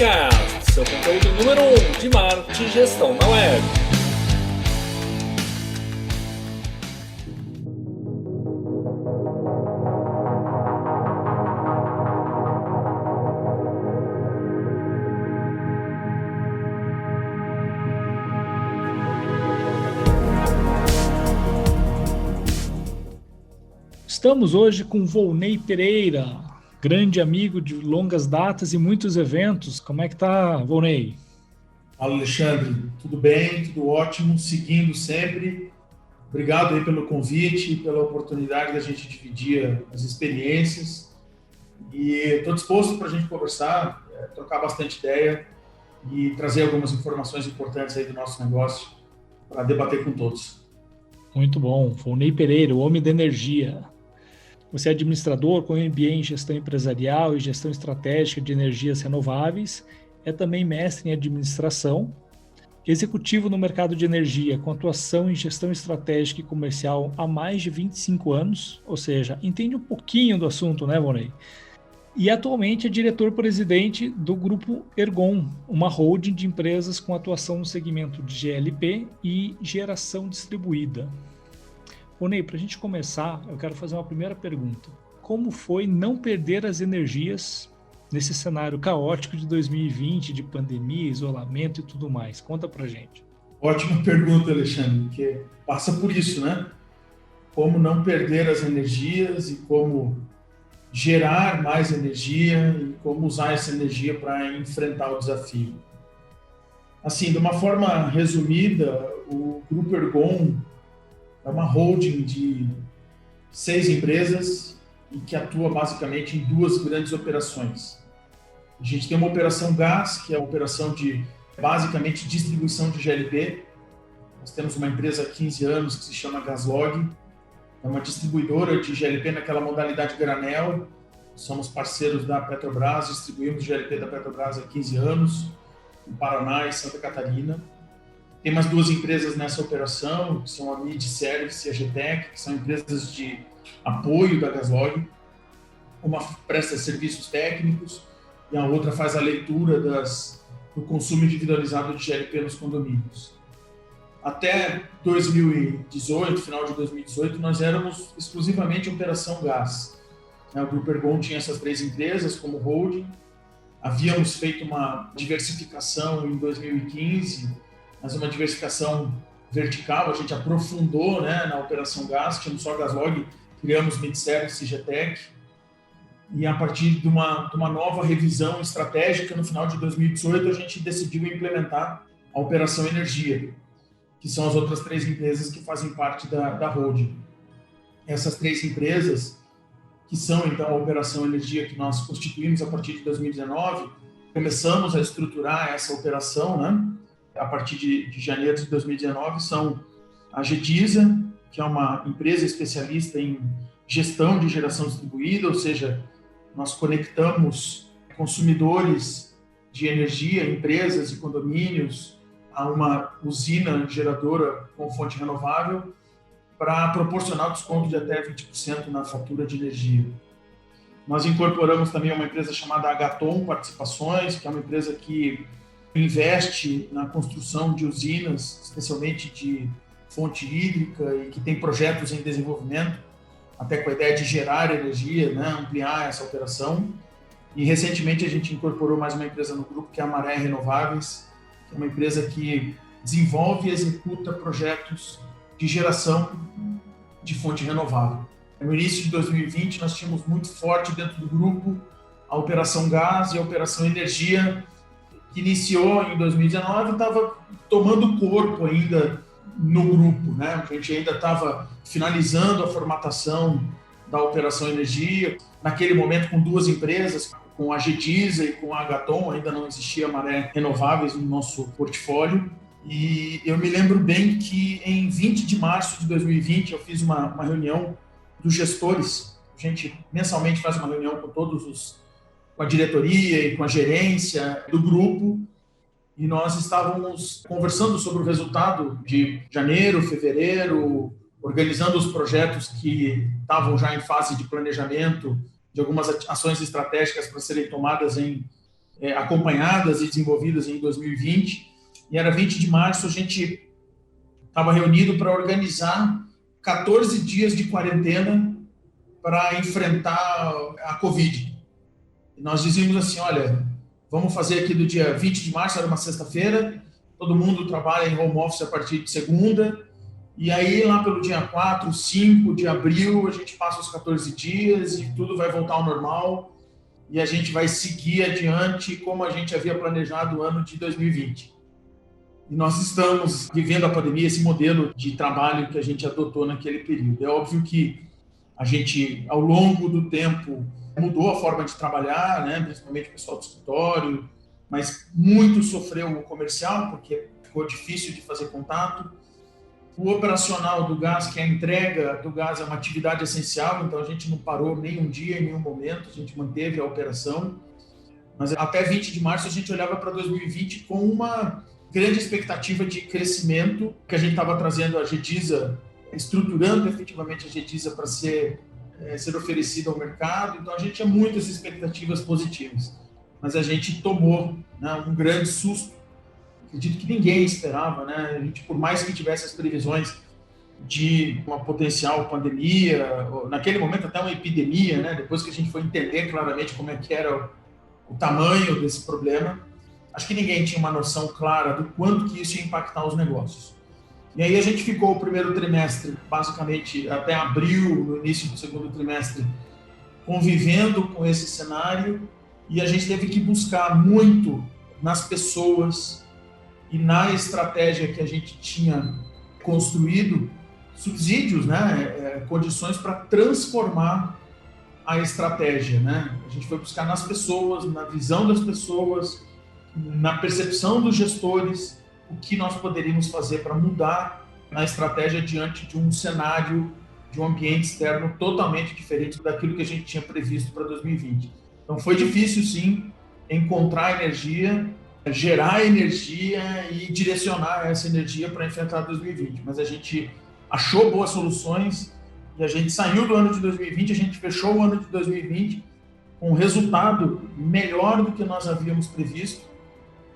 Podcast, seu conteúdo número 1 de marketing e gestão na web. Estamos hoje com Volney Pereira, grande amigo de longas datas e muitos eventos. Como é que tá, Volney? Fala, Alexandre. Tudo bem, tudo ótimo, seguindo sempre. Obrigado aí pelo convite, pela oportunidade da gente dividir as experiências. E estou disposto para a gente conversar, trocar bastante ideia e trazer algumas informações importantes aí do nosso negócio para debater com todos. Muito bom. Volney Pereira, o homem da energia. Você é administrador com MBA em gestão empresarial e gestão estratégica de energias renováveis, é também mestre em administração, executivo no mercado de energia com atuação em gestão estratégica e comercial há mais de 25 anos, ou seja, entende um pouquinho do assunto, né, Volney? E atualmente é diretor-presidente do Grupo Ergon, uma holding de empresas com atuação no segmento de GLP e geração distribuída. Volney, para a gente começar, eu quero fazer uma primeira pergunta. Como foi não perder as energias nesse cenário caótico de 2020, de pandemia, isolamento e tudo mais? Conta pra gente. Ótima pergunta, Alexandre, porque passa por isso, né? Como não perder as energias e como gerar mais energia e como usar essa energia para enfrentar o desafio. Assim, de uma forma resumida, o Grupo Ergon é uma holding de 6 empresas e que atua basicamente em 2 grandes operações. A gente tem uma operação gás, que é a operação de, basicamente, distribuição de GLP. Nós temos uma empresa há 15 anos que se chama Gaslog, é uma distribuidora de GLP naquela modalidade granel. Somos parceiros da Petrobras, distribuímos GLP da Petrobras há 15 anos, no Paraná e Santa Catarina. Tem mais 2 empresas nessa operação, que são a Mid Service e a GTEC, que são empresas de apoio da Gaslog. Uma presta serviços técnicos e a outra faz a leitura do consumo individualizado de GLP nos condomínios. Até 2018, final de 2018, nós éramos exclusivamente operação gás. O Grupo Ergon tinha essas 3 empresas como holding. Havíamos feito uma diversificação em 2015, mas uma diversificação vertical, a gente aprofundou, né, na operação gás, tínhamos só Gaslog, criamos Mid-Service e GTEC, e a partir de uma nova revisão estratégica, no final de 2018, a gente decidiu implementar a operação energia, que são as outras 3 empresas que fazem parte da holding. Essas 3 empresas, que são então a operação energia que nós constituímos a partir de 2019, começamos a estruturar essa operação, né? A partir de janeiro de 2019, são a Gediza, que é uma empresa especialista em gestão de geração distribuída, ou seja, nós conectamos consumidores de energia, empresas e condomínios a uma usina geradora com fonte renovável para proporcionar desconto de até 20% na fatura de energia. Nós incorporamos também uma empresa chamada Agaton Participações, que é uma empresa que investe na construção de usinas, especialmente de fonte hídrica, e que tem projetos em desenvolvimento, até com a ideia de gerar energia, né, ampliar essa operação. E recentemente a gente incorporou mais uma empresa no grupo, que é a Maré Renováveis, que é uma empresa que desenvolve e executa projetos de geração de fonte renovável. No início de 2020 nós tínhamos muito forte dentro do grupo a operação gás e a operação energia, que iniciou em 2019, estava tomando corpo ainda no grupo, né? A gente ainda estava finalizando a formatação da operação energia, naquele momento com 2 empresas, com a Gediza e com a Agaton, ainda não existia Maré Renováveis no nosso portfólio. E eu me lembro bem que em 20 de março de 2020 eu fiz uma reunião dos gestores. A gente mensalmente faz uma reunião com a diretoria e com a gerência do grupo, e nós estávamos conversando sobre o resultado de janeiro, fevereiro, organizando os projetos que estavam já em fase de planejamento, de algumas ações estratégicas para serem tomadas em acompanhadas e desenvolvidas em 2020, e era 20 de março, a gente estava reunido para organizar 14 dias de quarentena para enfrentar a Covid. E nós dizíamos assim, olha, vamos fazer aqui do dia 20 de março, era uma sexta-feira, todo mundo trabalha em home office a partir de segunda, e aí lá pelo dia 4, 5 de abril, a gente passa os 14 dias e tudo vai voltar ao normal, e a gente vai seguir adiante como a gente havia planejado o ano de 2020. E nós estamos vivendo a pandemia, esse modelo de trabalho que a gente adotou naquele período. É óbvio que a gente, ao longo do tempo, mudou a forma de trabalhar, né? Principalmente o pessoal do escritório, mas muito sofreu o comercial, porque ficou difícil de fazer contato. O operacional do gás, que é a entrega do gás, é uma atividade essencial, então a gente não parou nem um dia, em nenhum momento, a gente manteve a operação. Mas até 20 de março a gente olhava para 2020 com uma grande expectativa de crescimento, que a gente estava trazendo a GEDISA, estruturando efetivamente a GEDISA para ser oferecida ao mercado, então a gente tinha muitas expectativas positivas, mas a gente tomou, né, um grande susto, acredito que ninguém esperava, né? A gente, por mais que tivesse as previsões de uma potencial pandemia, naquele momento até uma epidemia, né? Depois que a gente foi entender claramente como é que era o tamanho desse problema, acho que ninguém tinha uma noção clara do quanto que isso ia impactar os negócios. E aí a gente ficou o primeiro trimestre, basicamente até abril, no início do segundo trimestre, convivendo com esse cenário, e a gente teve que buscar muito nas pessoas e na estratégia que a gente tinha construído, subsídios, né, condições para transformar a estratégia, né? A gente foi buscar nas pessoas, na visão das pessoas, na percepção dos gestores, o que nós poderíamos fazer para mudar na estratégia diante de um cenário, de um ambiente externo totalmente diferente daquilo que a gente tinha previsto para 2020. Então foi difícil, sim, encontrar energia, gerar energia e direcionar essa energia para enfrentar 2020. Mas a gente achou boas soluções e a gente saiu do ano de 2020, a gente fechou o ano de 2020 com um resultado melhor do que nós havíamos previsto,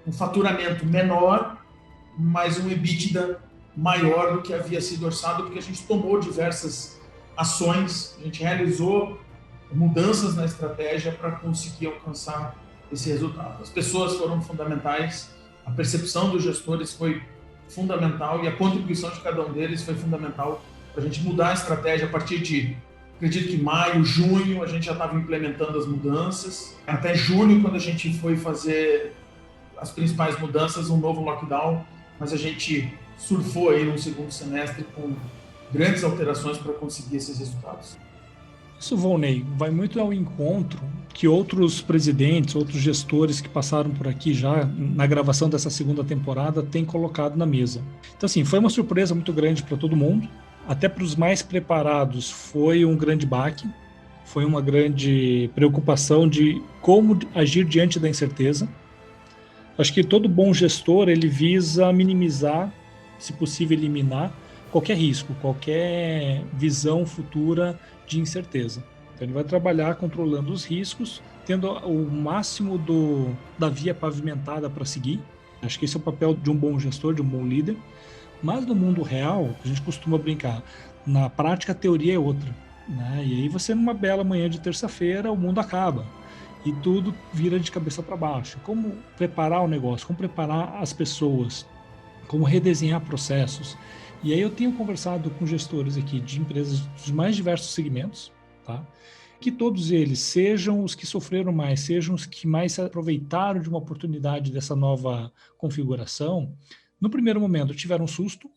um faturamento menor, mas um EBITDA maior do que havia sido orçado, porque a gente tomou diversas ações, a gente realizou mudanças na estratégia para conseguir alcançar esse resultado. As pessoas foram fundamentais, a percepção dos gestores foi fundamental e a contribuição de cada um deles foi fundamental para a gente mudar a estratégia. A partir de, acredito que maio, junho, a gente já estava implementando as mudanças. Até julho, quando a gente foi fazer as principais mudanças, um novo lockdown, mas a gente surfou aí no segundo semestre com grandes alterações para conseguir esses resultados. Isso, Volney, vai muito ao encontro que outros presidentes, outros gestores que passaram por aqui já na gravação dessa segunda temporada têm colocado na mesa. Então, assim, foi uma surpresa muito grande para todo mundo, até para os mais preparados foi um grande baque, foi uma grande preocupação de como agir diante da incerteza. Acho que todo bom gestor, ele visa minimizar, se possível eliminar, qualquer risco, qualquer visão futura de incerteza. Então ele vai trabalhar controlando os riscos, tendo o máximo da via pavimentada para seguir. Acho que esse é o papel de um bom gestor, de um bom líder. Mas no mundo real, a gente costuma brincar, na prática a teoria é outra, né? E aí você, numa bela manhã de terça-feira, o mundo acaba e tudo vira de cabeça para baixo. Como preparar o negócio, como preparar as pessoas, como redesenhar processos. E aí eu tenho conversado com gestores aqui de empresas dos mais diversos segmentos, tá? Que todos eles, sejam os que sofreram mais, sejam os que mais se aproveitaram de uma oportunidade dessa nova configuração, no primeiro momento tiveram um susto,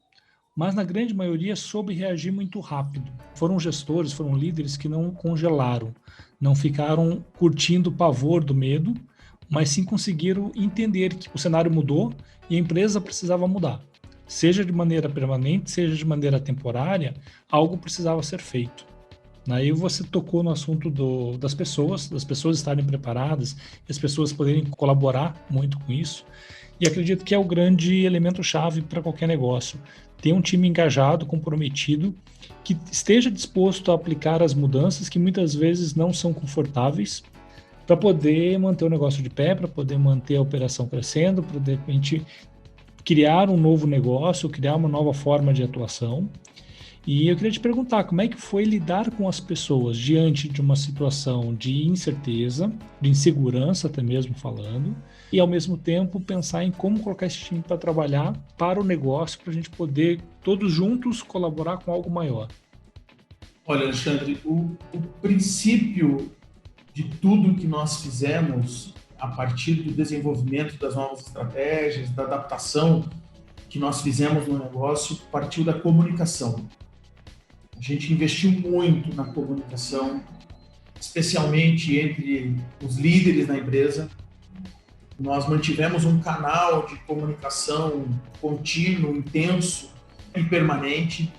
mas na grande maioria soube reagir muito rápido. Foram gestores, foram líderes que não congelaram, não ficaram curtindo o pavor do medo, mas sim conseguiram entender que o cenário mudou e a empresa precisava mudar. Seja de maneira permanente, seja de maneira temporária, algo precisava ser feito. Aí você tocou no assunto das pessoas estarem preparadas, as pessoas poderem colaborar muito com isso. E acredito que é o grande elemento-chave para qualquer negócio. Ter um time engajado, comprometido, que esteja disposto a aplicar as mudanças que muitas vezes não são confortáveis, para poder manter o negócio de pé, para poder manter a operação crescendo, para de repente criar um novo negócio, criar uma nova forma de atuação. E eu queria te perguntar, como é que foi lidar com as pessoas diante de uma situação de incerteza, de insegurança até mesmo falando, e ao mesmo tempo pensar em como colocar esse time para trabalhar para o negócio, para a gente poder todos juntos colaborar com algo maior? Olha, Alexandre, o princípio de tudo que nós fizemos a partir do desenvolvimento das novas estratégias, da adaptação que nós fizemos no negócio, partiu da comunicação. A gente investiu muito na comunicação, especialmente entre os líderes da empresa. Nós mantivemos um canal de comunicação contínuo, intenso e permanente,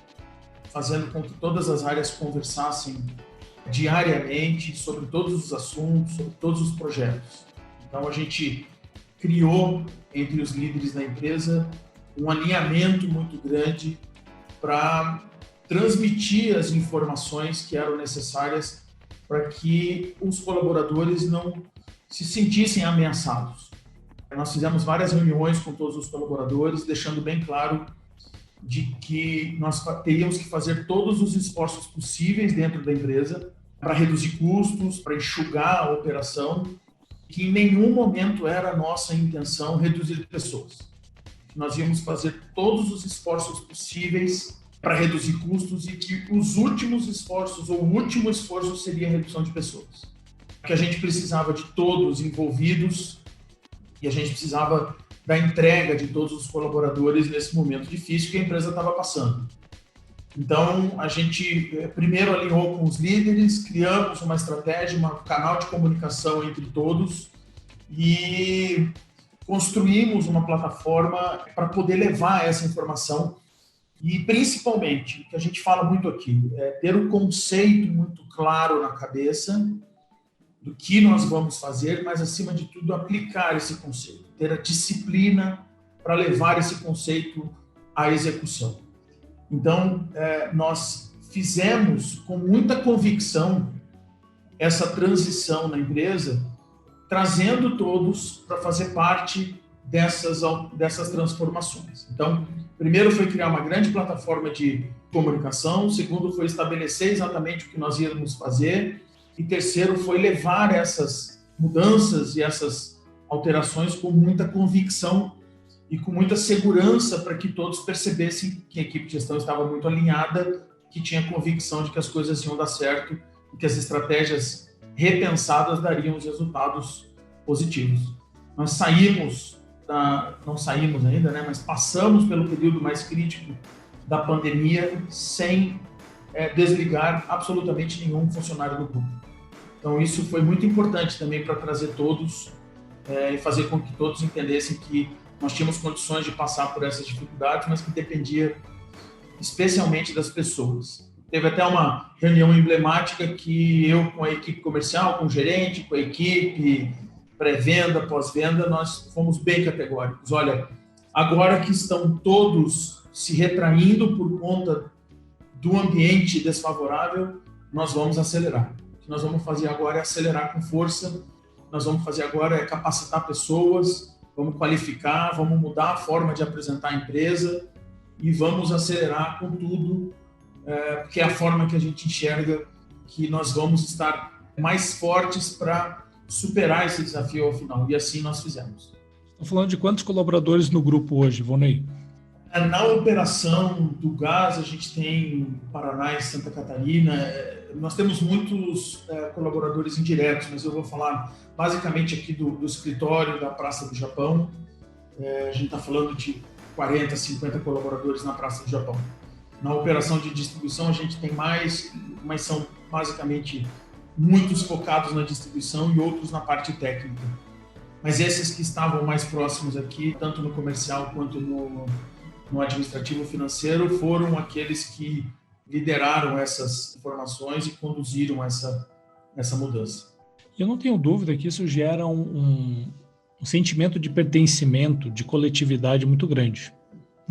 fazendo com que todas as áreas conversassem diariamente sobre todos os assuntos, sobre todos os projetos. Então, a gente criou entre os líderes da empresa um alinhamento muito grande para transmitir as informações que eram necessárias para que os colaboradores não se sentissem ameaçados. Nós fizemos várias reuniões com todos os colaboradores, deixando bem claro de que nós teríamos que fazer todos os esforços possíveis dentro da empresa para reduzir custos, para enxugar a operação, que em nenhum momento era a nossa intenção reduzir pessoas. Nós íamos fazer todos os esforços possíveis para reduzir custos e que os últimos esforços, ou o último esforço, seria a redução de pessoas. Que a gente precisava de todos envolvidos e a gente precisava da entrega de todos os colaboradores nesse momento difícil que a empresa estava passando. Então, a gente primeiro alinhou com os líderes, criamos uma estratégia, um canal de comunicação entre todos e construímos uma plataforma para poder levar essa informação e, principalmente, o que a gente fala muito aqui, é ter um conceito muito claro na cabeça do que nós vamos fazer, mas, acima de tudo, aplicar esse conceito, ter a disciplina para levar esse conceito à execução. Então, nós fizemos com muita convicção essa transição na empresa, trazendo todos para fazer parte dessas transformações. Então, primeiro foi criar uma grande plataforma de comunicação, segundo foi estabelecer exatamente o que nós íamos fazer, e terceiro foi levar essas mudanças e essas alterações com muita convicção e com muita segurança para que todos percebessem que a equipe de gestão estava muito alinhada, que tinha convicção de que as coisas iam dar certo e que as estratégias repensadas dariam os resultados positivos. Nós não saímos ainda, né, mas passamos pelo período mais crítico da pandemia sem desligar absolutamente nenhum funcionário do grupo. Então, isso foi muito importante também para trazer todos e fazer com que todos entendessem que nós tínhamos condições de passar por essas dificuldades, mas que dependia especialmente das pessoas. Teve até uma reunião emblemática que eu, com a equipe comercial, com o gerente, com a equipe pré-venda, pós-venda, nós fomos bem categóricos. Olha, agora que estão todos se retraindo por conta do ambiente desfavorável, nós vamos acelerar. O que nós vamos fazer agora é acelerar com força, nós vamos fazer agora é capacitar pessoas, vamos qualificar, vamos mudar a forma de apresentar a empresa e vamos acelerar com tudo, porque é a forma que a gente enxerga que nós vamos estar mais fortes para superar esse desafio ao final. E assim nós fizemos. Estou falando de quantos colaboradores no grupo hoje, Vonei? Na operação do gás, a gente tem Paraná e Santa Catarina. Nós temos muitos colaboradores indiretos, mas eu vou falar basicamente aqui do escritório da Praça do Japão. A gente está falando de 40, 50 colaboradores na Praça do Japão. Na operação de distribuição, a gente tem mais, mas são basicamente muitos focados na distribuição e outros na parte técnica. Mas esses que estavam mais próximos aqui, tanto no comercial quanto no administrativo financeiro, foram aqueles que lideraram essas informações e conduziram essa mudança. Eu não tenho dúvida que isso gera um sentimento de pertencimento, de coletividade muito grande.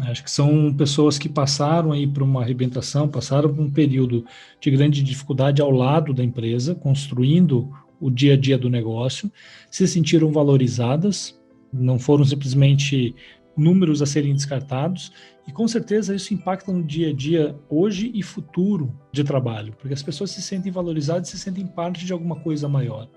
Acho que são pessoas que passaram aí por uma arrebentação, passaram por um período de grande dificuldade ao lado da empresa, construindo o dia a dia do negócio, se sentiram valorizadas, não foram simplesmente números a serem descartados, e com certeza isso impacta no dia a dia hoje e futuro de trabalho, porque as pessoas se sentem valorizadas e se sentem parte de alguma coisa maior.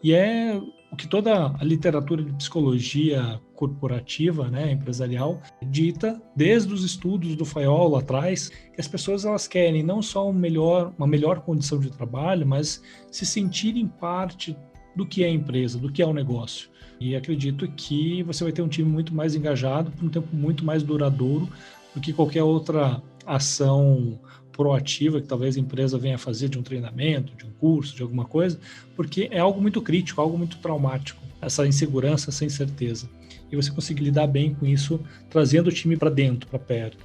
E é o que toda a literatura de psicologia corporativa, né, empresarial, dita desde os estudos do Fayol lá atrás, que as pessoas elas querem não só uma melhor condição de trabalho, mas se sentirem parte do que é a empresa, do que é o negócio. E acredito que você vai ter um time muito mais engajado, por um tempo muito mais duradouro do que qualquer outra ação proativa que talvez a empresa venha fazer de um treinamento, de um curso, de alguma coisa, porque é algo muito crítico, algo muito traumático, essa insegurança, essa incerteza. E você conseguir lidar bem com isso, trazendo o time para dentro, para perto.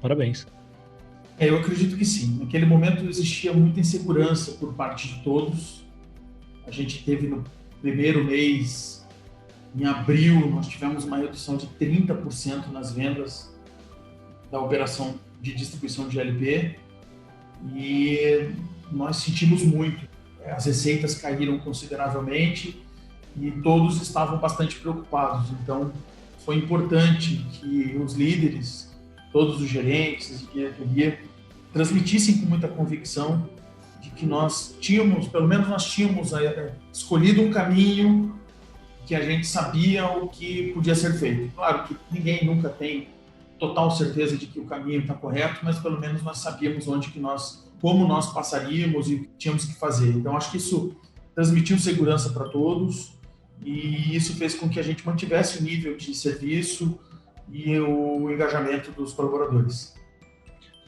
Parabéns. Eu acredito que sim. Naquele momento existia muita insegurança por parte de todos. A gente teve no primeiro mês, em abril, nós tivemos uma redução de 30% nas vendas da operação de distribuição de GLP e nós sentimos muito. As receitas caíram consideravelmente e todos estavam bastante preocupados. Então, foi importante que os líderes, todos os gerentes e diretoria, transmitissem com muita convicção de que nós tínhamos, pelo menos nós tínhamos escolhido um caminho que a gente sabia o que podia ser feito. Claro que ninguém nunca tem total certeza de que o caminho está correto, mas pelo menos nós sabíamos como nós passaríamos e o que tínhamos que fazer. Então, acho que isso transmitiu segurança para todos e isso fez com que a gente mantivesse o nível de serviço e o engajamento dos colaboradores.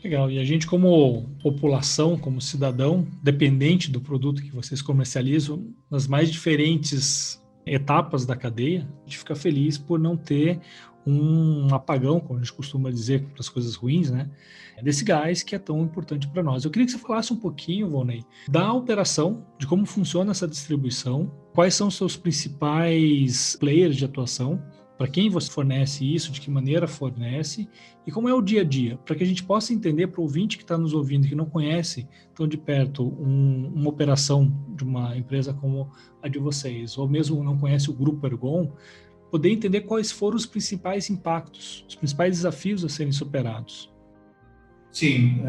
Legal. E a gente, como população, como cidadão, dependente do produto que vocês comercializam, nas mais diferentes etapas da cadeia, a gente fica feliz por não ter um apagão, como a gente costuma dizer para as coisas ruins, né? Desse gás que é tão importante para nós. Eu queria que você falasse um pouquinho, Volney, da operação, de como funciona essa distribuição, quais são os seus principais players de atuação, para quem você fornece isso, de que maneira fornece e como é o dia a dia, para que a gente possa entender para o ouvinte que está nos ouvindo, que não conhece tão de perto uma operação de uma empresa como a de vocês, ou mesmo não conhece o Grupo Ergon, poder entender quais foram os principais impactos, os principais desafios a serem superados. Sim,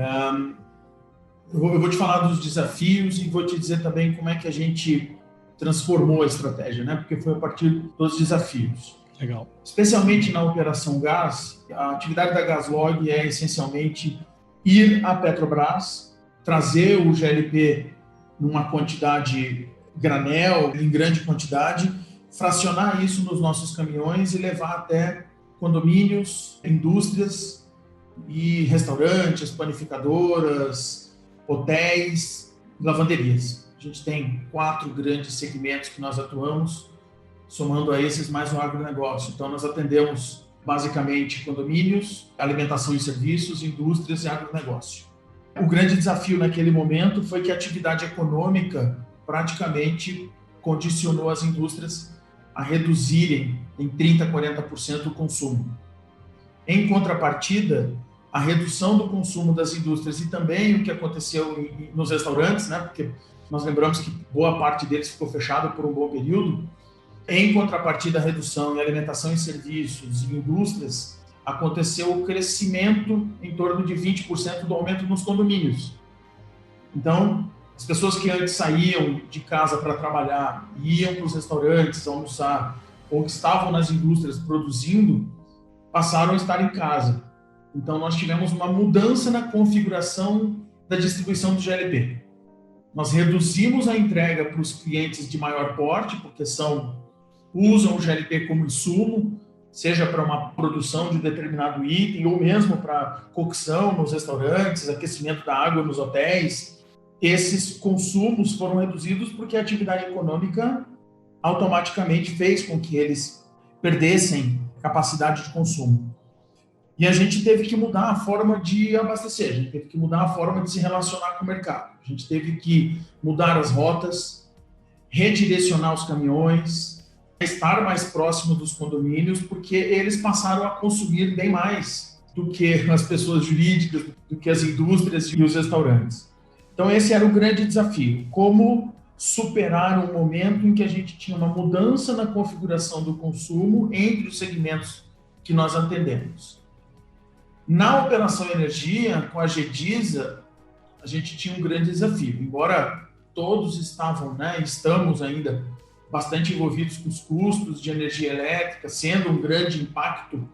eu vou te falar dos desafios e vou te dizer também como é que a gente transformou a estratégia, né? Porque foi a partir dos desafios. Legal. Especialmente na operação gás, a atividade da Gaslog é essencialmente ir à Petrobras, trazer o GLP numa quantidade granel, em grande quantidade, fracionar isso nos nossos caminhões e levar até condomínios, indústrias e restaurantes, panificadoras, hotéis, lavanderias. A gente tem 4 grandes segmentos que nós atuamos, somando a esses mais um agronegócio. Então, nós atendemos basicamente condomínios, alimentação e serviços, indústrias e agronegócio. O grande desafio naquele momento foi que a atividade econômica praticamente condicionou as indústrias a reduzirem em 30%, 40% o consumo. Em contrapartida, a redução do consumo das indústrias e também o que aconteceu nos restaurantes, né, porque nós lembramos que boa parte deles ficou fechada por um bom período. Em contrapartida à redução em alimentação e serviços e indústrias, aconteceu o crescimento em torno de 20% do aumento nos condomínios. Então, as pessoas que antes saíam de casa para trabalhar, iam para os restaurantes almoçar, ou que estavam nas indústrias produzindo, passaram a estar em casa. Então, nós tivemos uma mudança na configuração da distribuição do GLP. Nós reduzimos a entrega para os clientes de maior porte, porque usam o GLP como insumo, seja para uma produção de um determinado item, ou mesmo para cocção nos restaurantes, aquecimento da água nos hotéis. Esses consumos foram reduzidos porque a atividade econômica automaticamente fez com que eles perdessem capacidade de consumo. E a gente teve que mudar a forma de abastecer, a gente teve que mudar a forma de se relacionar com o mercado, a gente teve que mudar as rotas, redirecionar os caminhões, estar mais próximo dos condomínios, porque eles passaram a consumir bem mais do que as pessoas jurídicas, do que as indústrias e os restaurantes. Então, esse era o grande desafio, como superar um momento em que a gente tinha uma mudança na configuração do consumo entre os segmentos que nós atendemos. Na operação energia, com a GEDISA, a gente tinha um grande desafio. Embora todos estamos ainda bastante envolvidos com os custos de energia elétrica, sendo um grande impacto,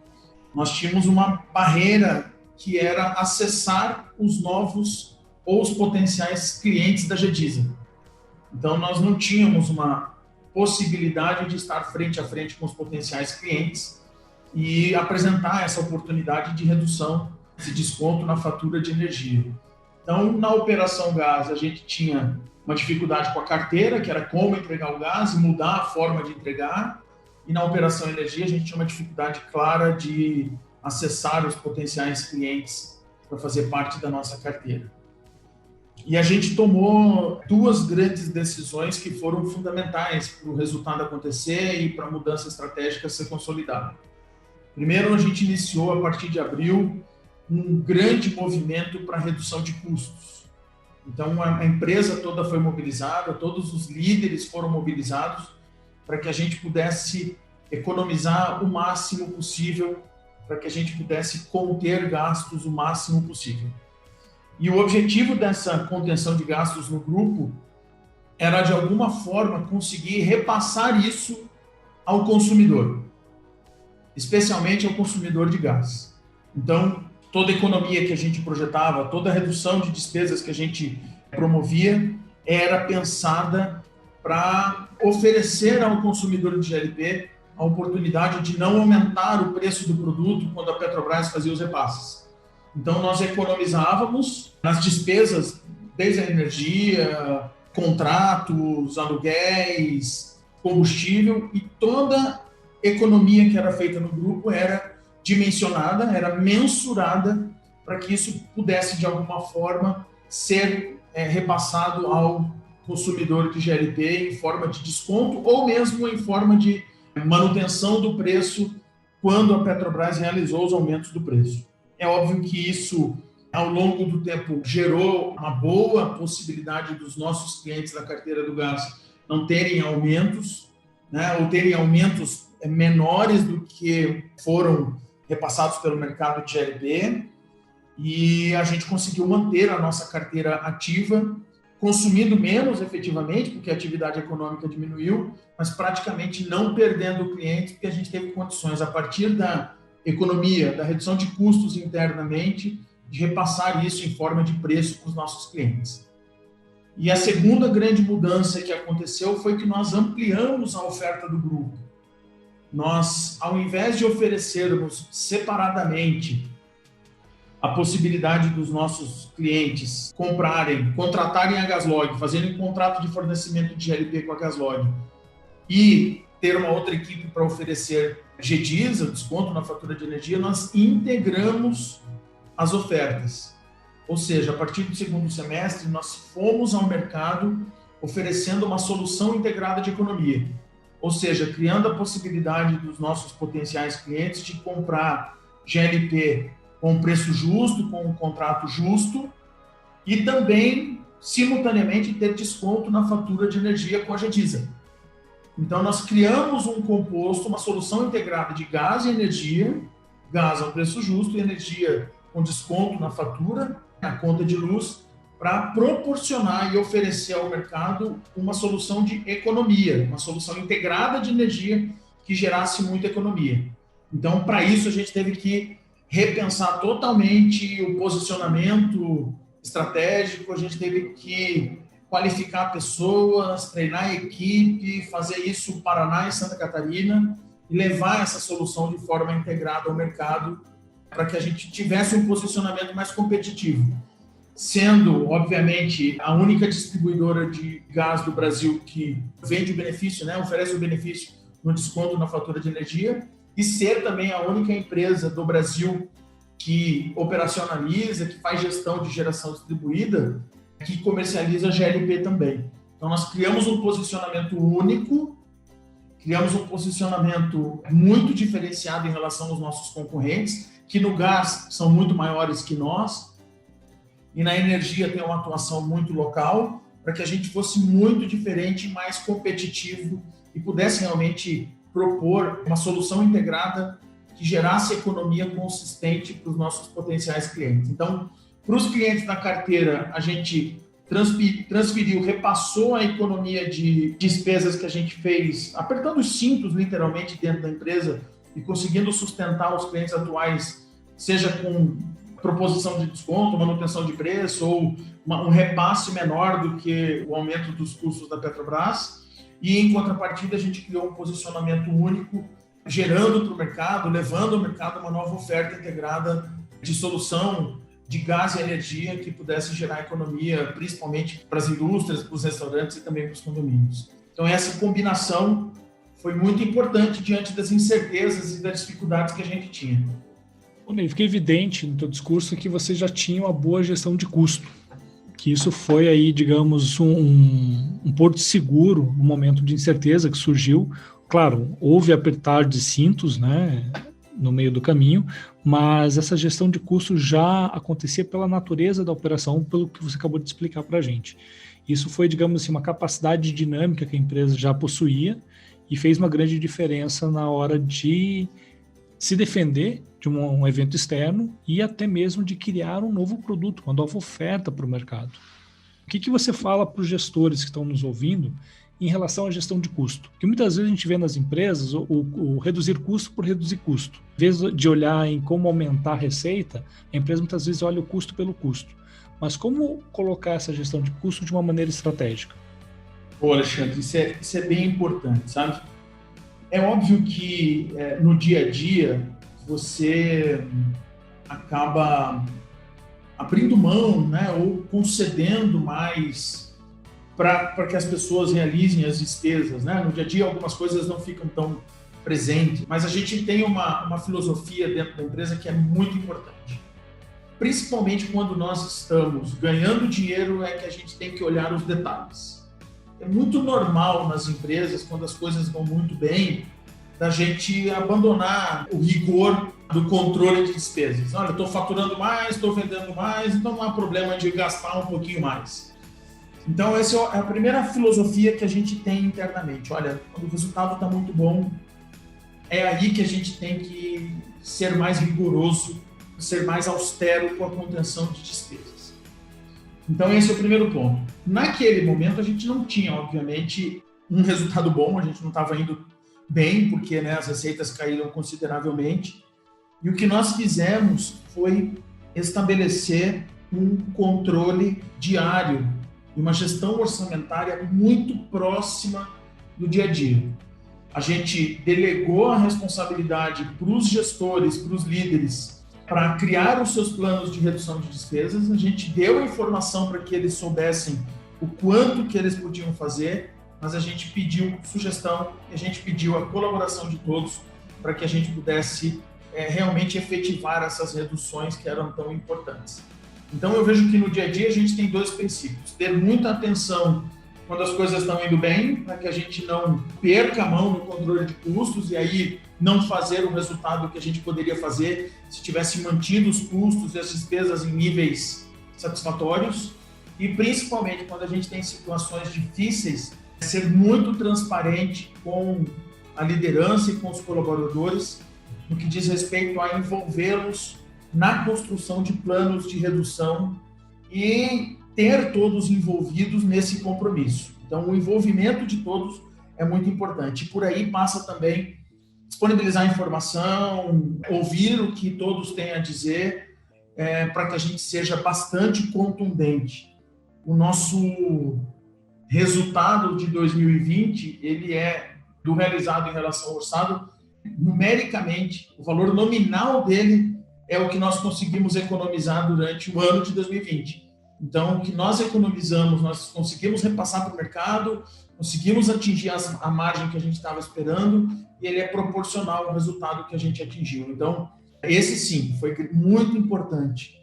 nós tínhamos uma barreira que era acessar os novos ou os potenciais clientes da GEDISA. Então, nós não tínhamos uma possibilidade de estar frente a frente com os potenciais clientes e apresentar essa oportunidade de redução, de desconto na fatura de energia. Então, na operação gás, a gente tinha uma dificuldade com a carteira, que era como entregar o gás e mudar a forma de entregar. E na operação energia, a gente tinha uma dificuldade clara de acessar os potenciais clientes para fazer parte da nossa carteira. E a gente tomou duas grandes decisões que foram fundamentais para o resultado acontecer e para a mudança estratégica ser consolidada. Primeiro, a gente iniciou, a partir de abril, um grande movimento para redução de custos. Então, a empresa toda foi mobilizada, todos os líderes foram mobilizados para que a gente pudesse economizar o máximo possível, para que a gente pudesse conter gastos o máximo possível. E o objetivo dessa contenção de gastos no grupo era, de alguma forma, conseguir repassar isso ao consumidor, especialmente ao consumidor de gás. Então, toda a economia que a gente projetava, toda a redução de despesas que a gente promovia, era pensada para oferecer ao consumidor de GLP a oportunidade de não aumentar o preço do produto quando a Petrobras fazia os repasses. Então, nós economizávamos nas despesas, desde a energia, contratos, aluguéis, combustível, e toda economia que era feita no grupo era dimensionada, era mensurada para que isso pudesse, de alguma forma, ser repassado ao consumidor de GLP em forma de desconto ou mesmo em forma de manutenção do preço quando a Petrobras realizou os aumentos do preço. É óbvio que isso, ao longo do tempo, gerou uma boa possibilidade dos nossos clientes da carteira do gás não terem aumentos, né, ou terem aumentos menores do que foram repassados pelo mercado de GLP, e a gente conseguiu manter a nossa carteira ativa, consumindo menos efetivamente, porque a atividade econômica diminuiu, mas praticamente não perdendo clientes, porque a gente teve condições, a partir da economia, da redução de custos internamente, de repassar isso em forma de preço para os nossos clientes. E a segunda grande mudança que aconteceu foi que nós ampliamos a oferta do grupo. Nós, ao invés de oferecermos separadamente a possibilidade dos nossos clientes contratarem a Gaslog, fazerem um contrato de fornecimento de GLP com a Gaslog e ter uma outra equipe para oferecer GEDISA, desconto na fatura de energia, nós integramos as ofertas. Ou seja, a partir do segundo semestre, nós fomos ao mercado oferecendo uma solução integrada de economia. Ou seja, criando a possibilidade dos nossos potenciais clientes de comprar GLP com preço justo, com um contrato justo, e também, simultaneamente, ter desconto na fatura de energia com a GEDISA. Então, nós criamos um composto, uma solução integrada de gás e energia, gás ao preço justo e energia com desconto na fatura, na conta de luz, para proporcionar e oferecer ao mercado uma solução de economia, uma solução integrada de energia que gerasse muita economia. Então, para isso, a gente teve que repensar totalmente o posicionamento estratégico, a gente teve que qualificar pessoas, treinar a equipe, fazer isso no Paraná e Santa Catarina e levar essa solução de forma integrada ao mercado para que a gente tivesse um posicionamento mais competitivo. Sendo, obviamente, a única distribuidora de gás do Brasil que vende o benefício, né, oferece o benefício no desconto na fatura de energia, e ser também a única empresa do Brasil que operacionaliza, que faz gestão de geração distribuída, que comercializa GLP também. Então, nós criamos um posicionamento único, criamos um posicionamento muito diferenciado em relação aos nossos concorrentes, que no gás são muito maiores que nós, e na energia tem uma atuação muito local. para que a gente fosse muito diferente, mais competitivo e pudesse realmente propor uma solução integrada que gerasse economia consistente para os nossos potenciais clientes. Então, para os clientes da carteira, a gente transferiu, repassou a economia de despesas que a gente fez, apertando os cintos, literalmente, dentro da empresa e conseguindo sustentar os clientes atuais, seja com proposição de desconto, manutenção de preço ou um repasse menor do que o aumento dos custos da Petrobras. E, em contrapartida, a gente criou um posicionamento único, gerando para o mercado, levando ao mercado uma nova oferta integrada de solução de gás e energia que pudesse gerar economia, principalmente para as indústrias, para os restaurantes e também para os condomínios. Então, essa combinação foi muito importante diante das incertezas e das dificuldades que a gente tinha. Fica evidente no teu discurso que você já tinha uma boa gestão de custo, que isso foi aí, digamos, um porto seguro no momento de incerteza que surgiu. Claro, houve apertar de cintos, né, no meio do caminho, mas essa gestão de custos já acontecia pela natureza da operação, pelo que você acabou de explicar para a gente. Isso foi, digamos assim, uma capacidade dinâmica que a empresa já possuía e fez uma grande diferença na hora de se defender de um evento externo e até mesmo de criar um novo produto, uma nova oferta para o mercado. O que você fala para os gestores que estão nos ouvindo em relação à gestão de custo? Porque muitas vezes a gente vê nas empresas o reduzir custo por reduzir custo. Em vez de olhar em como aumentar a receita, a empresa muitas vezes olha o custo pelo custo. Mas como colocar essa gestão de custo de uma maneira estratégica? Pô, Alexandre, isso é bem importante, sabe? É óbvio que no dia a dia você acaba abrindo mão, né, ou concedendo mais para que as pessoas realizem as despesas, né? No dia a dia algumas coisas não ficam tão presentes, mas a gente tem uma filosofia dentro da empresa que é muito importante. Principalmente quando nós estamos ganhando dinheiro, é que a gente tem que olhar os detalhes. É muito normal nas empresas, quando as coisas vão muito bem, da gente abandonar o rigor do controle de despesas. Olha, estou faturando mais, estou vendendo mais, então não há problema de gastar um pouquinho mais. Então, essa é a primeira filosofia que a gente tem internamente. Olha, quando o resultado está muito bom, é aí que a gente tem que ser mais rigoroso, ser mais austero com a contenção de despesas. Então, esse é o primeiro ponto. Naquele momento, a gente não tinha, obviamente, um resultado bom, a gente não estava indo bem, porque, né, as receitas caíram consideravelmente. E o que nós fizemos foi estabelecer um controle diário e uma gestão orçamentária muito próxima do dia a dia. A gente delegou a responsabilidade para os gestores, para os líderes, para criar os seus planos de redução de despesas. A gente deu a informação para que eles soubessem o quanto que eles podiam fazer, mas a gente pediu sugestão, a gente pediu a colaboração de todos para que a gente pudesse realmente efetivar essas reduções que eram tão importantes. Então, eu vejo que no dia a dia a gente tem dois princípios: ter muita atenção quando as coisas estão indo bem, para que a gente não perca a mão no controle de custos e aí não fazer o resultado que a gente poderia fazer se tivesse mantido os custos e as despesas em níveis satisfatórios. E, principalmente, quando a gente tem situações difíceis, ser muito transparente com a liderança e com os colaboradores no que diz respeito a envolvê-los na construção de planos de redução e ter todos envolvidos nesse compromisso. Então, o envolvimento de todos é muito importante. E por aí passa também disponibilizar informação, ouvir o que todos têm a dizer, para que a gente seja bastante contundente. O nosso resultado de 2020, ele é do realizado em relação ao orçado, numericamente, o valor nominal dele é o que nós conseguimos economizar durante o ano de 2020. Então, o que nós economizamos, nós conseguimos repassar para o mercado, conseguimos atingir a margem que a gente estava esperando e ele é proporcional ao resultado que a gente atingiu. Então, esse sim, foi muito importante.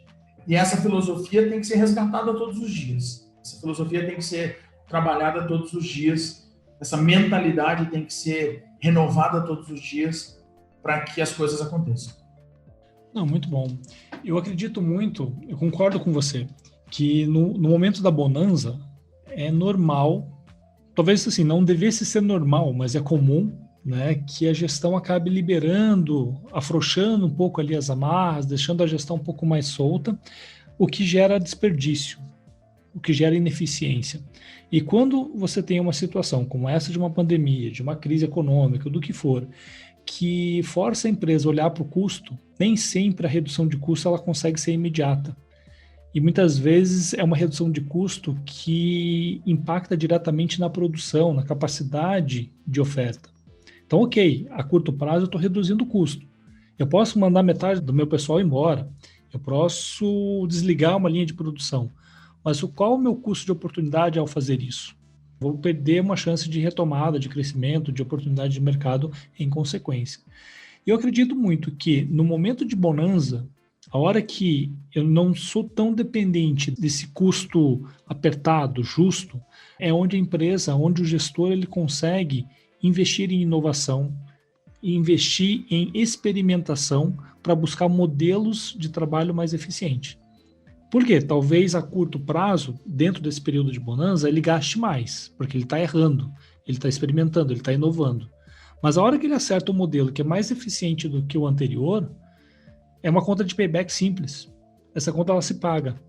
E essa filosofia tem que ser resgatada todos os dias. Essa filosofia tem que ser trabalhada todos os dias. Essa mentalidade tem que ser renovada todos os dias para que as coisas aconteçam. Não, muito bom. Eu acredito muito, eu concordo com você, que no momento da bonança, é normal, talvez assim, não devesse ser normal, mas é comum, né, que a gestão acabe liberando, afrouxando um pouco ali as amarras, deixando a gestão um pouco mais solta, o que gera desperdício, o que gera ineficiência. E quando você tem uma situação como essa de uma pandemia, de uma crise econômica, do que for, que força a empresa a olhar para o custo, nem sempre a redução de custo ela consegue ser imediata. E muitas vezes é uma redução de custo que impacta diretamente na produção, na capacidade de oferta. Então, ok, a curto prazo eu estou reduzindo o custo. Eu posso mandar metade do meu pessoal embora, eu posso desligar uma linha de produção, mas qual o meu custo de oportunidade ao fazer isso? Vou perder uma chance de retomada, de crescimento, de oportunidade de mercado em consequência. Eu acredito muito que no momento de bonança, a hora que eu não sou tão dependente desse custo apertado, justo, é onde a empresa, onde o gestor ele consegue investir em inovação, investir em experimentação para buscar modelos de trabalho mais eficientes. Por quê? Talvez a curto prazo, dentro desse período de bonança, ele gaste mais, porque ele está errando, ele está experimentando, ele está inovando. Mas a hora que ele acerta um modelo que é mais eficiente do que o anterior, é uma conta de payback simples. Essa conta ela se paga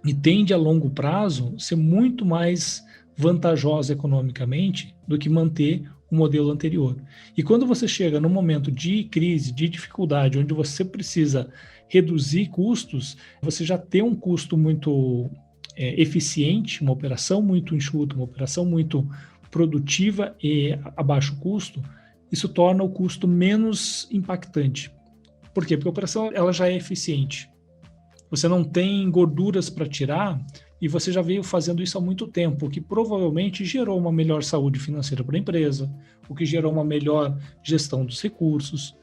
e tende a longo prazo ser muito mais vantajosa economicamente do que manter o modelo anterior. E quando você chega num momento de crise, de dificuldade, onde você precisa reduzir custos, você já tem um custo muito eficiente, uma operação muito enxuta, uma operação muito produtiva e a baixo custo, isso torna o custo menos impactante. Por quê? Porque a operação ela já é eficiente. Você não tem gorduras para tirar e você já veio fazendo isso há muito tempo, o que provavelmente gerou uma melhor saúde financeira para a empresa, o que gerou uma melhor gestão dos recursos.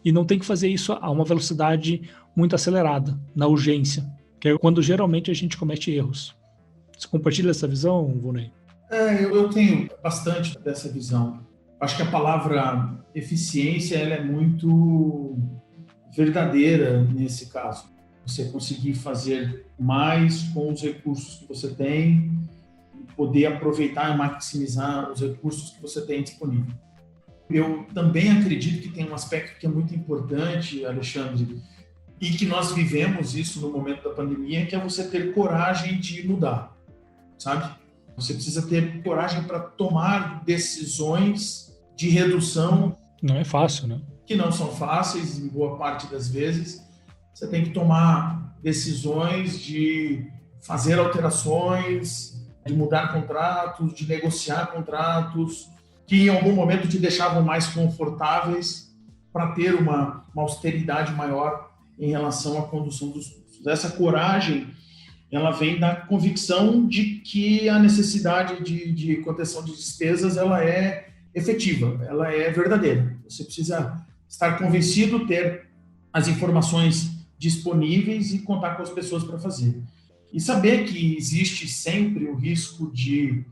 E não tem que fazer isso a uma velocidade muito acelerada, na urgência, que é quando geralmente a gente comete erros. Você compartilha essa visão, Volney? Eu tenho bastante dessa visão. Acho que a palavra eficiência ela é muito verdadeira nesse caso. Você conseguir fazer mais com os recursos que você tem, poder aproveitar e maximizar os recursos que você tem disponível. Eu também acredito que tem um aspecto que é muito importante, Alexandre, e que nós vivemos isso no momento da pandemia, que é você ter coragem de mudar, sabe? Você precisa ter coragem para tomar decisões de redução. Não é fácil, né? Que não são fáceis, em boa parte das vezes. Você tem que tomar decisões de fazer alterações, de mudar contratos, de negociar contratos, que em algum momento te deixavam mais confortáveis para ter uma austeridade maior em relação à condução dos custos. Essa coragem, ela vem da convicção de que a necessidade de contenção de despesas, ela é efetiva, ela é verdadeira. Você precisa estar convencido, ter as informações disponíveis e contar com as pessoas para fazer. E saber que existe sempre o risco de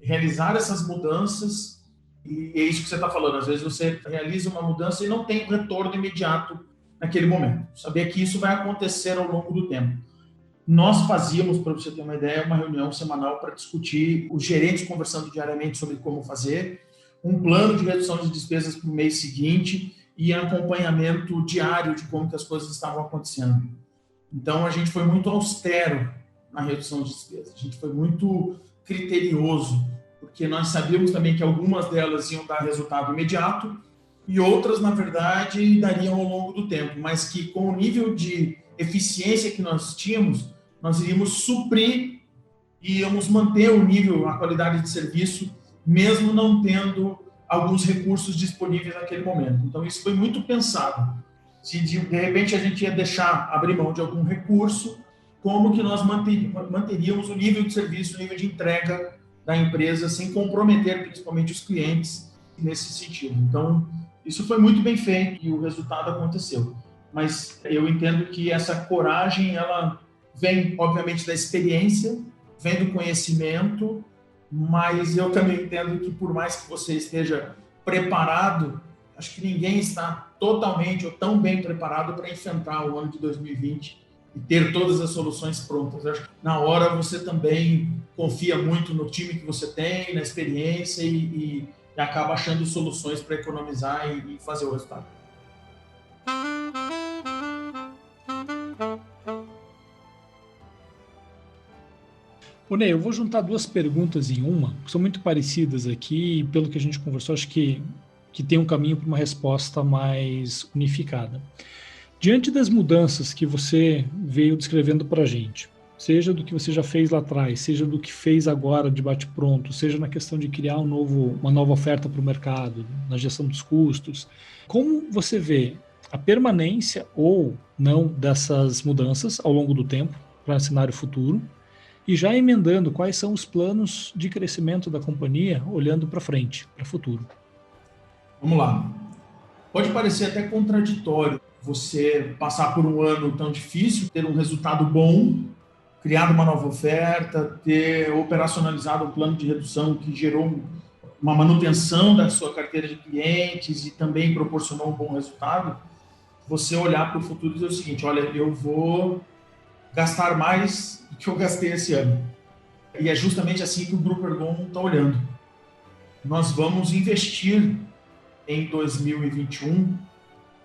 realizar essas mudanças, e é isso que você está falando, às vezes você realiza uma mudança e não tem retorno imediato naquele momento. Saber que isso vai acontecer ao longo do tempo. Nós fazíamos, para você ter uma ideia, uma reunião semanal para discutir, os gerentes conversando diariamente sobre como fazer, um plano de redução de despesas para o mês seguinte e acompanhamento diário de como que as coisas estavam acontecendo. Então, a gente foi muito austero na redução de despesas, a gente foi muito criterioso, porque nós sabíamos também que algumas delas iam dar resultado imediato e outras, na verdade, dariam ao longo do tempo, mas que com o nível de eficiência que nós tínhamos, nós iríamos suprir e íamos manter o nível, a qualidade de serviço, mesmo não tendo alguns recursos disponíveis naquele momento. Então, isso foi muito pensado. Se de repente a gente ia deixar abrir mão de algum recurso, como que nós manteríamos o nível de serviço, o nível de entrega da empresa, sem comprometer principalmente os clientes nesse sentido. Então, isso foi muito bem feito e o resultado aconteceu. Mas eu entendo que essa coragem, ela vem, obviamente, da experiência, vem do conhecimento, mas eu também entendo que por mais que você esteja preparado, acho que ninguém está totalmente ou tão bem preparado para enfrentar o ano de 2020 e ter todas as soluções prontas. Eu acho que na hora você também confia muito no time que você tem, na experiência e acaba achando soluções para economizar e fazer o resultado. Ô, Ney, eu vou juntar duas perguntas em uma, que são muito parecidas aqui, e pelo que a gente conversou, acho que tem um caminho para uma resposta mais unificada. Diante das mudanças que você veio descrevendo para a gente, seja do que você já fez lá atrás, seja do que fez agora de bate-pronto, seja na questão de criar uma nova oferta para o mercado, na gestão dos custos, como você vê a permanência ou não dessas mudanças ao longo do tempo para o cenário futuro? E já emendando, quais são os planos de crescimento da companhia olhando para frente, para o futuro? Vamos lá. Pode parecer até contraditório você passar por um ano tão difícil, ter um resultado bom, criado uma nova oferta, ter operacionalizado um plano de redução que gerou uma manutenção da sua carteira de clientes e também proporcionou um bom resultado. Você olhar para o futuro e dizer o seguinte: olha, eu vou gastar mais do que eu gastei esse ano. E é justamente assim que o Grupo Ergon está olhando. Nós vamos investir em 2021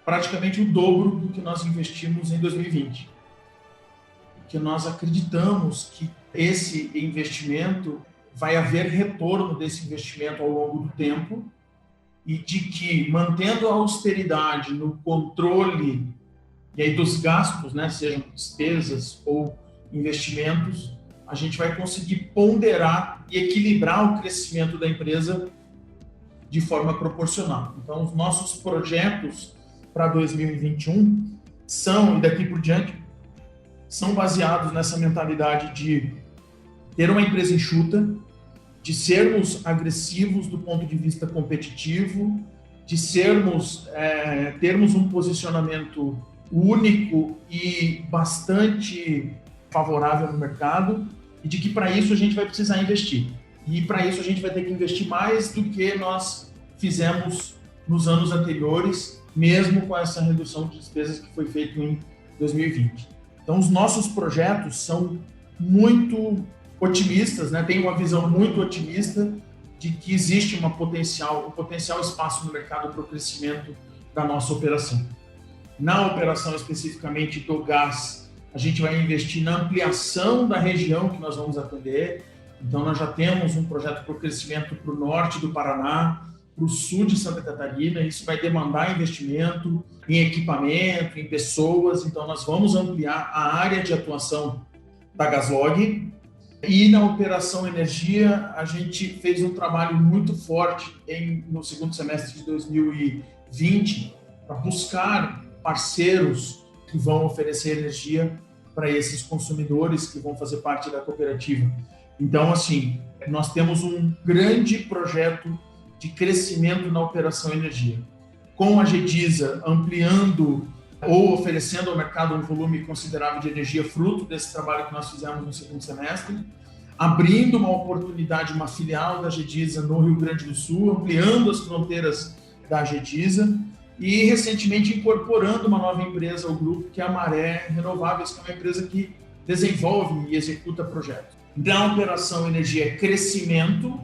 praticamente o dobro do que nós investimos em 2020. Porque nós acreditamos que esse investimento vai haver retorno desse investimento ao longo do tempo e de que, mantendo a austeridade no controle e aí dos gastos, né, sejam despesas ou investimentos, a gente vai conseguir ponderar e equilibrar o crescimento da empresa de forma proporcional. Então, os nossos projetos para 2021 são, e daqui por diante, são baseados nessa mentalidade de ter uma empresa enxuta, de sermos agressivos do ponto de vista competitivo, de termos um posicionamento único e bastante favorável no mercado, e de que para isso a gente vai precisar investir. E para isso a gente vai ter que investir mais do que nós fizemos nos anos anteriores, mesmo com essa redução de despesas que foi feita em 2020. Então, os nossos projetos são muito otimistas, né? Tem uma visão muito otimista de que existe um potencial espaço no mercado para o crescimento da nossa operação. Na operação especificamente do gás, a gente vai investir na ampliação da região que nós vamos atender. Então, nós já temos um projeto para o crescimento para o norte do Paraná, para o sul de Santa Catarina. Isso vai demandar investimento em equipamento, em pessoas. Então, nós vamos ampliar a área de atuação da Gaslog. E na operação energia, a gente fez um trabalho muito forte no segundo semestre de 2020 para buscar parceiros que vão oferecer energia para esses consumidores que vão fazer parte da cooperativa. Então, assim, nós temos um grande projeto de crescimento na operação energia. Com a GEDISA ampliando ou oferecendo ao mercado um volume considerável de energia fruto desse trabalho que nós fizemos no segundo semestre, abrindo uma oportunidade, uma filial da GEDISA no Rio Grande do Sul, ampliando as fronteiras da GEDISA e recentemente incorporando uma nova empresa ao grupo, que é a Maré Renováveis, que é uma empresa que desenvolve e executa projetos. Então, a operação energia é crescimento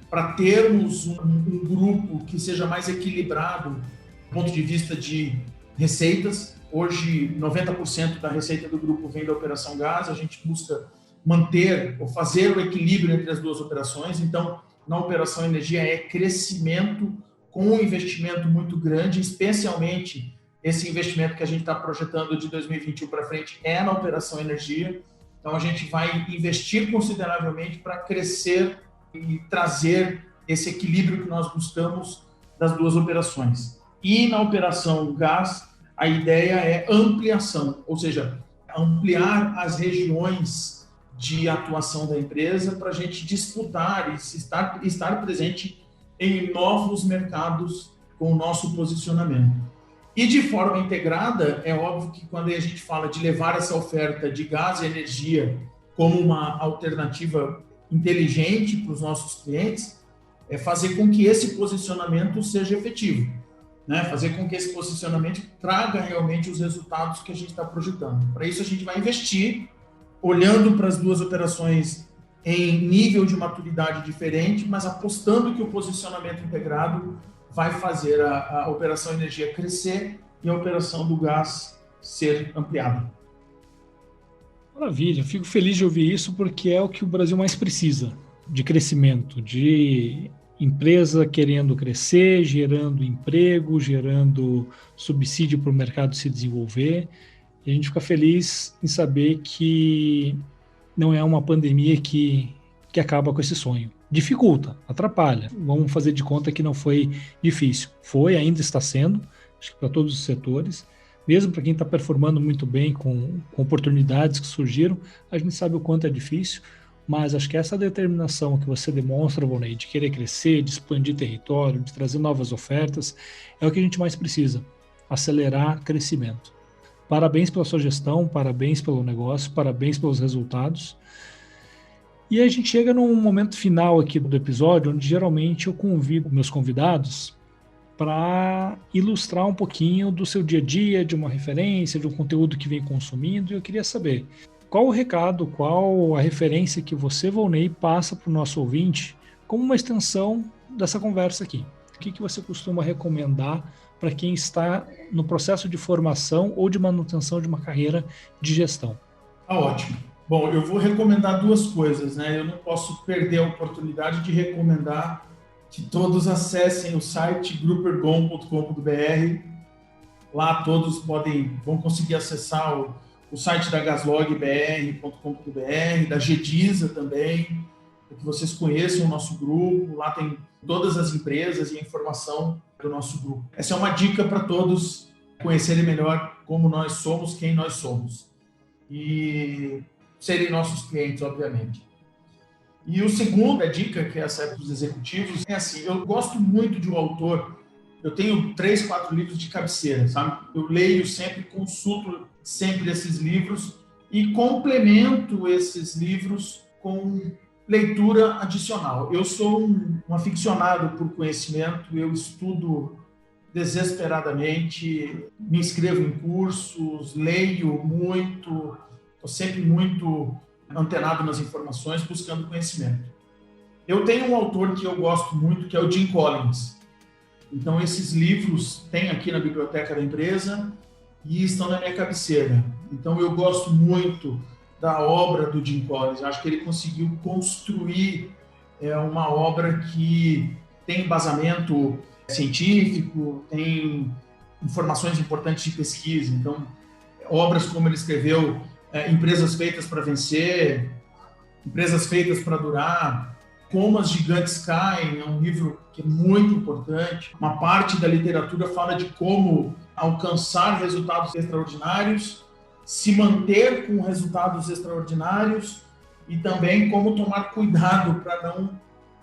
para termos um grupo que seja mais equilibrado do ponto de vista de receitas. Hoje, 90% da receita do grupo vem da operação gás. A gente busca manter ou fazer o equilíbrio entre as duas operações. Então, na operação energia é crescimento com um investimento muito grande, especialmente esse investimento que a gente está projetando de 2021 para frente é na operação energia. Então, a gente vai investir consideravelmente para crescer e trazer esse equilíbrio que nós buscamos das duas operações. E na operação gás, a ideia é ampliação, ou seja, ampliar as regiões de atuação da empresa para a gente disputar e estar presente em novos mercados com o nosso posicionamento. E de forma integrada, é óbvio que quando a gente fala de levar essa oferta de gás e energia como uma alternativa inteligente para os nossos clientes, é fazer com que esse posicionamento seja efetivo. né? Fazer com que esse posicionamento traga realmente os resultados que a gente está projetando. Para isso, a gente vai investir, olhando para as duas operações em nível de maturidade diferente, mas apostando que o posicionamento integrado vai fazer a operação energia crescer e a operação do gás ser ampliada. Maravilha, fico feliz de ouvir isso porque é o que o Brasil mais precisa, de crescimento, de empresa querendo crescer, gerando emprego, gerando subsídio para o mercado se desenvolver. E a gente fica feliz em saber que não é uma pandemia que acaba com esse sonho. Dificulta, atrapalha. Vamos fazer de conta que não foi difícil. Foi, ainda está sendo, acho que para todos os setores. Mesmo para quem está performando muito bem com oportunidades que surgiram, a gente sabe o quanto é difícil, mas acho que essa determinação que você demonstra, Volney, de querer crescer, de expandir território, de trazer novas ofertas, é o que a gente mais precisa, acelerar crescimento. Parabéns pela sua gestão, parabéns pelo negócio, parabéns pelos resultados. E a gente chega num momento final aqui do episódio, onde geralmente eu convido meus convidados para ilustrar um pouquinho do seu dia a dia, de uma referência, de um conteúdo que vem consumindo. E eu queria saber qual o recado, qual a referência que você, Volney, passa para o nosso ouvinte como uma extensão dessa conversa aqui. O que você costuma recomendar para quem está no processo de formação ou de manutenção de uma carreira de gestão? Ótimo. Bom, eu vou recomendar duas coisas, né? Eu não posso perder a oportunidade de recomendar que todos acessem o site grupergon.com.br. Lá todos vão conseguir acessar o site da gaslogbr.com.br, da GEDISA também, para que vocês conheçam o nosso grupo. Lá tem todas as empresas e a informação do nosso grupo. Essa é uma dica para todos conhecerem melhor como nós somos, quem nós somos. E serem nossos clientes, obviamente. E o segundo, a dica, que essa é para os executivos, é assim, eu gosto muito de um autor, eu tenho 3, 4 livros de cabeceira, sabe? Eu leio sempre, consulto sempre esses livros e complemento esses livros com leitura adicional. Eu sou um aficionado por conhecimento, eu estudo desesperadamente, me inscrevo em cursos, leio muito, estou sempre muito antenado nas informações, buscando conhecimento. Eu tenho um autor que eu gosto muito, que é o Jim Collins. Então, esses livros tem aqui na biblioteca da empresa e estão na minha cabeceira. Então, eu gosto muito da obra do Jim Collins. Eu acho que ele conseguiu construir uma obra que tem embasamento científico, tem informações importantes de pesquisa. Então, obras como ele escreveu, Empresas Feitas para Vencer, Empresas Feitas para Durar, Como as Gigantes Caem, é um livro que é muito importante. Uma parte da literatura fala de como alcançar resultados extraordinários, se manter com resultados extraordinários e também como tomar cuidado para não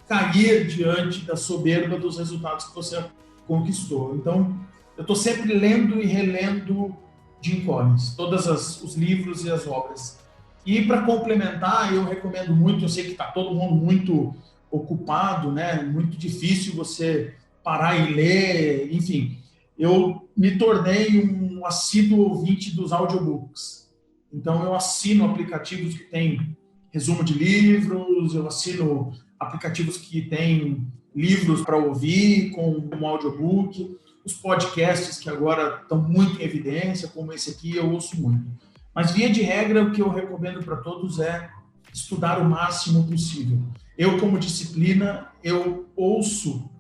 cair diante da soberba dos resultados que você conquistou. Então, eu estou sempre lendo e relendo Jim Collins, todos os livros e as obras. E para complementar, eu recomendo muito, eu sei que está todo mundo muito ocupado, né? Muito difícil você parar e ler, enfim. Eu me tornei um assíduo ouvinte dos audiobooks. Então, eu assino aplicativos que têm resumo de livros, eu assino aplicativos que têm livros para ouvir com um audiobook. Os podcasts que agora estão muito em evidência, como esse aqui, eu ouço muito. Mas, via de regra, o que eu recomendo para todos é estudar o máximo possível. Eu, como disciplina, eu ouço,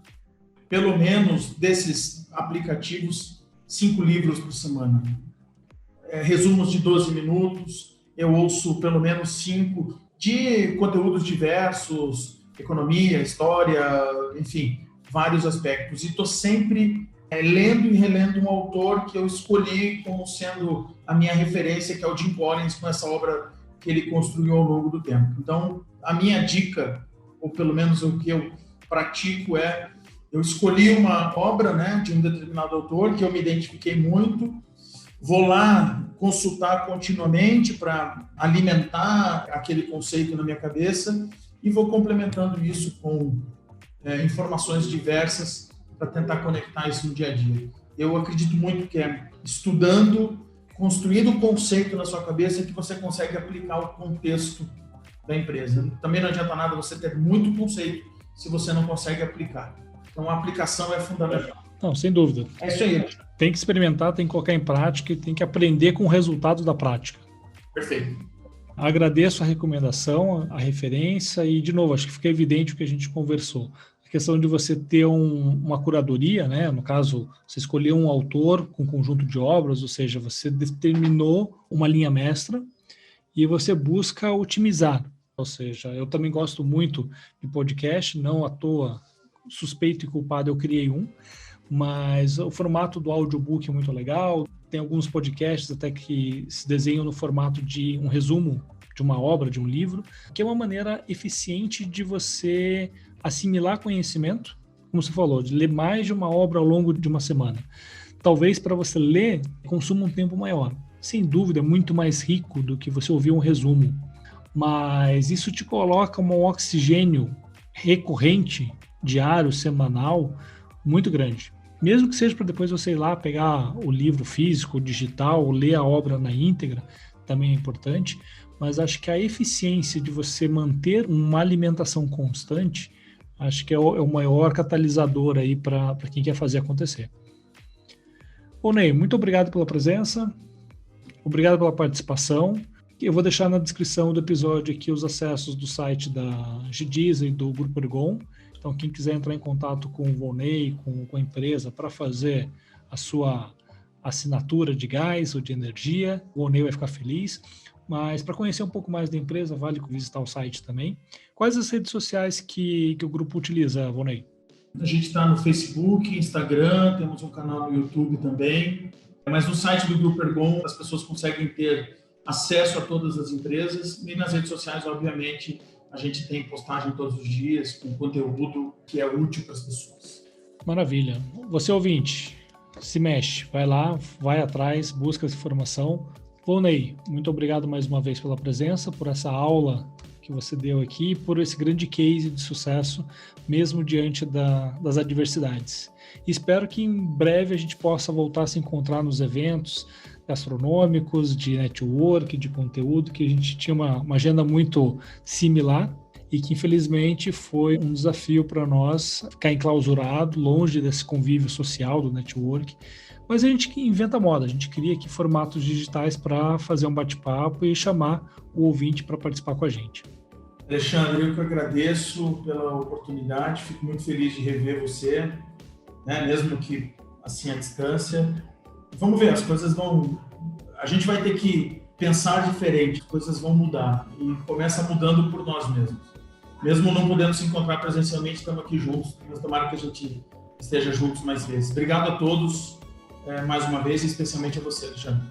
pelo menos, desses aplicativos, 5 livros por semana. Resumos de 12 minutos, eu ouço pelo menos 5 de conteúdos diversos, economia, história, enfim, vários aspectos. E estou sempre lendo e relendo um autor que eu escolhi como sendo a minha referência, que é o Jim Collins, com essa obra que ele construiu ao longo do tempo. Então, a minha dica, ou pelo menos o que eu pratico, eu escolhi uma obra, né, de um determinado autor que eu me identifiquei muito, vou lá consultar continuamente para alimentar aquele conceito na minha cabeça e vou complementando isso com informações diversas para tentar conectar isso no dia a dia. Eu acredito muito que é estudando, construindo o conceito na sua cabeça que você consegue aplicar o contexto da empresa. Também não adianta nada você ter muito conceito se você não consegue aplicar. Então, a aplicação é fundamental. Não, sem dúvida. É isso aí. Tem que experimentar, tem que colocar em prática e tem que aprender com o resultado da prática. Perfeito. Agradeço a recomendação, a referência e, de novo, acho que fica evidente o que a gente conversou. A questão de você ter uma curadoria, né? No caso, você escolheu um autor com um conjunto de obras, ou seja, você determinou uma linha mestra e você busca otimizar. Ou seja, eu também gosto muito de podcast, não à toa, suspeito e culpado, eu criei um, mas o formato do audiobook é muito legal. Tem alguns podcasts até que se desenham no formato de um resumo de uma obra, de um livro, que é uma maneira eficiente de você assimilar conhecimento, como você falou, de ler mais de uma obra ao longo de uma semana. Talvez para você ler, consuma um tempo maior. Sem dúvida, é muito mais rico do que você ouvir um resumo, mas isso te coloca um oxigênio recorrente, diário, semanal, muito grande. Mesmo que seja para depois você ir lá pegar o livro físico, digital, ler a obra na íntegra, também é importante, mas acho que a eficiência de você manter uma alimentação constante, acho que é o maior catalisador aí para quem quer fazer acontecer. Ô Ney, muito obrigado pela presença, obrigado pela participação. Eu vou deixar na descrição do episódio aqui os acessos do site da GDISA e do Grupo Ergon. Então, quem quiser entrar em contato com o Volney, com a empresa, para fazer a sua assinatura de gás ou de energia, o Volney vai ficar feliz. Mas para conhecer um pouco mais da empresa, vale visitar o site também. Quais as redes sociais que o grupo utiliza, Volney? A gente está no Facebook, Instagram, temos um canal no YouTube também. Mas no site do Grupo Ergon, as pessoas conseguem ter acesso a todas as empresas. E nas redes sociais, obviamente, a gente tem postagem todos os dias com conteúdo que é útil para as pessoas. Maravilha. Você, ouvinte, se mexe, vai lá, vai atrás, busca essa informação. Volney, muito obrigado mais uma vez pela presença, por essa aula que você deu aqui, por esse grande case de sucesso, mesmo diante das adversidades. Espero que em breve a gente possa voltar a se encontrar nos eventos gastronômicos, de network, de conteúdo, que a gente tinha uma agenda muito similar e que infelizmente foi um desafio para nós ficar enclausurado, longe desse convívio social do network. Mas a gente inventa moda, a gente cria aqui formatos digitais para fazer um bate-papo e chamar o ouvinte para participar com a gente. Alexandre, eu que agradeço pela oportunidade, fico muito feliz de rever você, né, mesmo que assim à distância. Vamos ver, as coisas vão... A gente vai ter que pensar diferente, as coisas vão mudar e começa mudando por nós mesmos. Mesmo não podendo se encontrar presencialmente, estamos aqui juntos, mas tomara que a gente esteja juntos mais vezes. Obrigado a todos, mais uma vez, e especialmente a você, Alexandre.